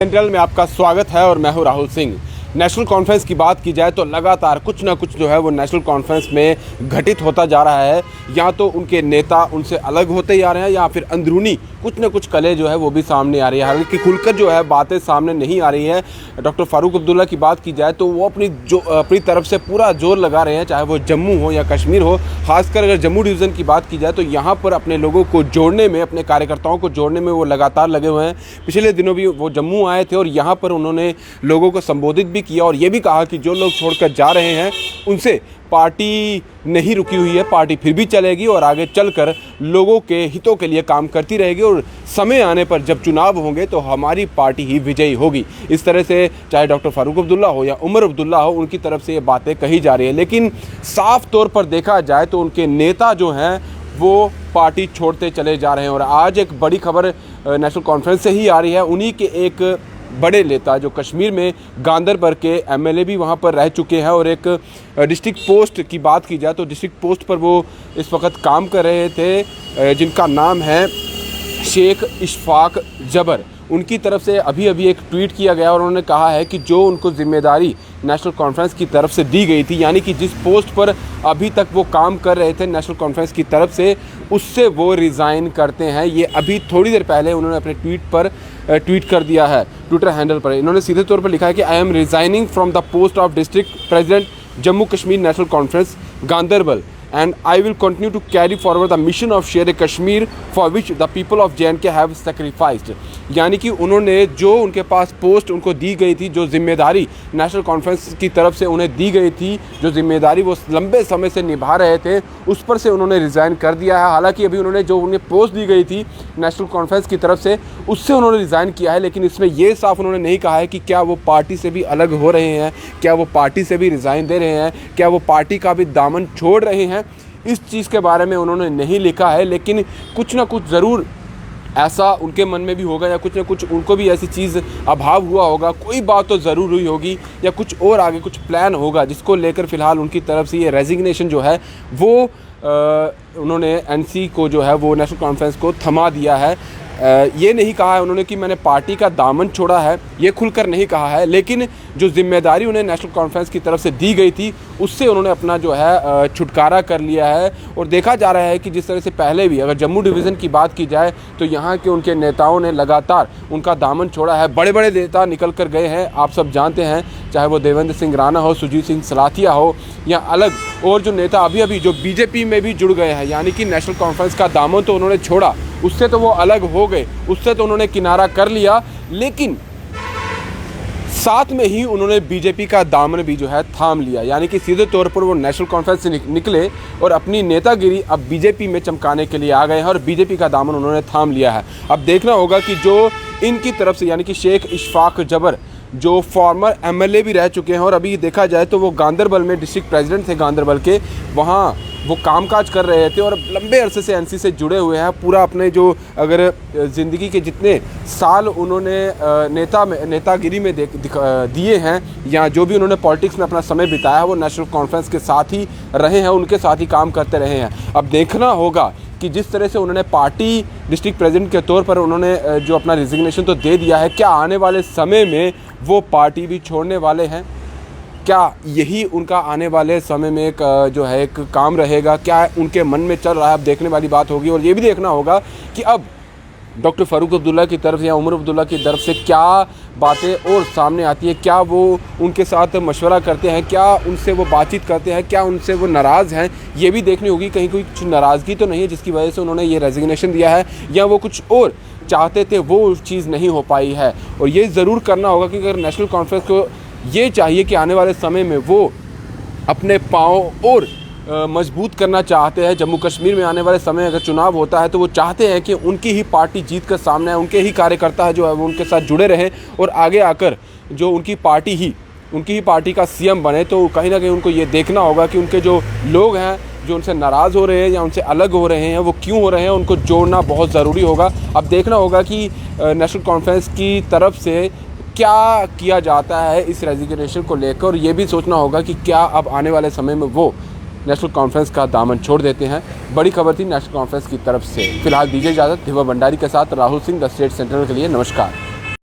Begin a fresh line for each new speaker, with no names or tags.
Central में आपका स्वागत है और मैं हूं राहुल सिंह। नेशनल कॉन्फ्रेंस की बात की जाए तो लगातार कुछ ना कुछ जो है वो नेशनल कॉन्फ्रेंस में घटित होता जा रहा है। या तो उनके नेता उनसे अलग होते ही आ रहे हैं या फिर अंदरूनी कुछ ना कुछ कले जो है वो भी सामने आ रही है। हालांकि खुलकर जो है बातें सामने नहीं आ रही है। डॉक्टर फारूक अब्दुल्ला की बात की जाए तो वो अपनी तरफ से पूरा जोर लगा रहे हैं, चाहे वो जम्मू हो या कश्मीर हो। खासकर अगर जम्मू डिवीज़न की बात की जाए तो यहाँ पर अपने लोगों को जोड़ने में, अपने कार्यकर्ताओं को जोड़ने में वो लगातार लगे हुए हैं। पिछले दिनों भी वो जम्मू आए थे और यहाँ पर उन्होंने लोगों को संबोधित भी किया और ये भी कहा कि जो लोग छोड़कर जा रहे हैं उनसे पार्टी नहीं रुकी हुई है, पार्टी फिर भी चलेगी और आगे चलकर लोगों के हितों के लिए काम करती रहेगी और समय आने पर जब चुनाव होंगे तो हमारी पार्टी ही विजयी होगी। इस तरह से चाहे डॉक्टर फारूक अब्दुल्ला हो या उमर अब्दुल्ला हो, उनकी तरफ से ये बातें कही जा रही है। लेकिन साफ तौर पर देखा जाए तो उनके नेता जो हैं वो पार्टी छोड़ते चले जा रहे हैं। और आज एक बड़ी खबर नेशनल कॉन्फ्रेंस से ही आ रही है। उन्हीं के एक बड़े नेता जो कश्मीर में गांदरबल के एमएलए भी वहां पर रह चुके हैं और एक डिस्ट्रिक्ट पोस्ट की बात की जाए तो डिस्ट्रिक्ट पोस्ट पर वो इस वक्त काम कर रहे थे, जिनका नाम है शेख इशफाक जबर। उनकी तरफ से अभी एक ट्वीट किया गया और उन्होंने कहा है कि जो उनको जिम्मेदारी नेशनल कॉन्फ्रेंस की तरफ से दी गई थी, यानी कि जिस पोस्ट पर अभी तक वो काम कर रहे थे नेशनल कॉन्फ्रेंस की तरफ से, उससे वो रिज़ाइन करते हैं। ये अभी थोड़ी देर पहले उन्होंने अपने ट्वीट कर दिया है ट्विटर हैंडल पर। इन्होंने सीधे तौर पर लिखा है कि I am resigning from the post of district president Jammu Kashmir national conference Ganderbal and I will continue to carry forward the mission of Sher Kashmir for which the people of J&K have sacrificed। यानी कि उन्होंने जो उनके पास post उनको दी गई थी, जो जिम्मेदारी नेशनल कॉन्फ्रेंस की तरफ से उन्हें दी गई थी, जो जिम्मेदारी वो लंबे समय से निभा रहे थे, उस पर से उन्होंने रिज़ाइन कर दिया है। हालांकि अभी उन्हें पोस्ट दी गई थी नेशनल कॉन्फ्रेंस की तरफ से, उससे उन्होंने रिज़ाइन किया है। लेकिन इसमें ये साफ उन्होंने नहीं कहा है कि क्या वो पार्टी से भी अलग हो रहे हैं, क्या वो पार्टी से भी रिज़ाइन दे रहे हैं, क्या वो पार्टी का भी दामन छोड़ रहे हैं। इस चीज़ के बारे में उन्होंने नहीं लिखा है। लेकिन कुछ ना कुछ ज़रूर ऐसा उनके मन में भी होगा या कुछ ना कुछ उनको भी ऐसी चीज़ अभाव हुआ होगा, कोई बात तो ज़रूर हुई होगी या कुछ और आगे कुछ प्लान होगा जिसको लेकर फ़िलहाल उनकी तरफ से ये रेजिग्नेशन जो है वो उन्होंने एनसी को जो है वो नेशनल कॉन्फ्रेंस को थमा दिया है। ये नहीं कहा है उन्होंने कि मैंने पार्टी का दामन छोड़ा है, ये खुलकर नहीं कहा है। लेकिन जो जिम्मेदारी उन्हें नेशनल कॉन्फ्रेंस की तरफ से दी गई थी उससे उन्होंने अपना जो है छुटकारा कर लिया है। और देखा जा रहा है कि जिस तरह से पहले भी अगर जम्मू डिवीज़न की बात की जाए तो यहाँ के उनके नेताओं ने लगातार उनका दामन छोड़ा है। बड़े बड़े नेता निकल कर गए हैं, आप सब जानते हैं, चाहे वो देवेंद्र सिंह राणा हो, सुजीत सिंह सलाथिया हो या अलग और जो नेता अभी जो बीजेपी में भी जुड़ गए हैं। यानी कि नेशनल कॉन्फ्रेंस का दामन तो उन्होंने छोड़ा, उससे तो वो अलग हो गए, उससे तो उन्होंने किनारा कर लिया, लेकिन साथ में ही उन्होंने बीजेपी का दामन भी जो है थाम लिया। यानी कि सीधे तौर पर वो नेशनल कॉन्फ्रेंस से निकले और अपनी नेतागिरी अब बीजेपी में चमकाने के लिए आ गए हैं और बीजेपी का दामन उन्होंने थाम लिया है। अब देखना होगा कि जो इनकी तरफ से यानी कि शेख इशफाक जबर जो फॉर्मर एमएलए भी रह चुके हैं और अभी देखा जाए तो वो गांदरबल में डिस्ट्रिक्ट प्रेसिडेंट थे गांदरबल के, वहाँ वो कामकाज कर रहे थे और लंबे अरसे से एनसी से जुड़े हुए हैं। पूरा अपने जो अगर ज़िंदगी के जितने साल उन्होंने नेतागिरी में दिए हैं या जो भी उन्होंने पॉलिटिक्स में अपना समय बिताया है वो नेशनल कॉन्फ्रेंस के साथ ही रहे हैं, उनके साथ ही काम करते रहे हैं। अब देखना होगा कि जिस तरह से उन्होंने पार्टी डिस्ट्रिक्ट प्रेसिडेंट के तौर पर उन्होंने जो अपना रिजिग्नेशन तो दे दिया है, क्या आने वाले समय में वो पार्टी भी छोड़ने वाले हैं? क्या यही उनका आने वाले समय में एक जो है एक काम रहेगा? क्या उनके मन में चल रहा है? अब देखने वाली बात होगी। और ये भी देखना होगा कि अब डॉक्टर फारूक अब्दुल्ला की तरफ या उमर अब्दुल्ला की तरफ से क्या बातें और सामने आती है, क्या वो उनके साथ मशवरा करते हैं, क्या उनसे वो बातचीत करते हैं, क्या उनसे वो नाराज़ हैं, ये भी देखनी होगी। कहीं कोई कुछ नाराज़गी तो नहीं है जिसकी वजह से उन्होंने ये रेजिग्नेशन दिया है, या वो कुछ और चाहते थे वो चीज़ नहीं हो पाई है। और ये ज़रूर करना होगा कि अगर नेशनल कॉन्फ्रेंस को ये चाहिए कि आने वाले समय में वो अपने पाँव और मजबूत करना चाहते हैं, जम्मू कश्मीर में आने वाले समय अगर चुनाव होता है तो वो चाहते हैं कि उनकी ही पार्टी जीत कर सामने आए, उनके ही कार्यकर्ता है जो है वो उनके साथ जुड़े रहें और आगे आकर जो उनकी ही पार्टी का सीएम बने। तो कहीं ना कहीं उनको ये देखना होगा कि उनके जो लोग हैं जो उनसे नाराज़ हो रहे हैं या उनसे अलग हो रहे हैं वो क्यों हो रहे हैं, उनको जोड़ना बहुत ज़रूरी होगा। अब देखना होगा कि नेशनल कॉन्फ्रेंस की तरफ से क्या किया जाता है इस रेजिग्नेशन को लेकर। और ये भी सोचना होगा कि क्या अब आने वाले समय में वो नेशनल कॉन्फ्रेंस का दामन छोड़ देते हैं। बड़ी खबर थी नेशनल कॉन्फ्रेंस की तरफ से। फिलहाल दीजिए इजाज़त। धिवा भंडारी के साथ Rahul Singh, the state central के लिए। नमस्कार।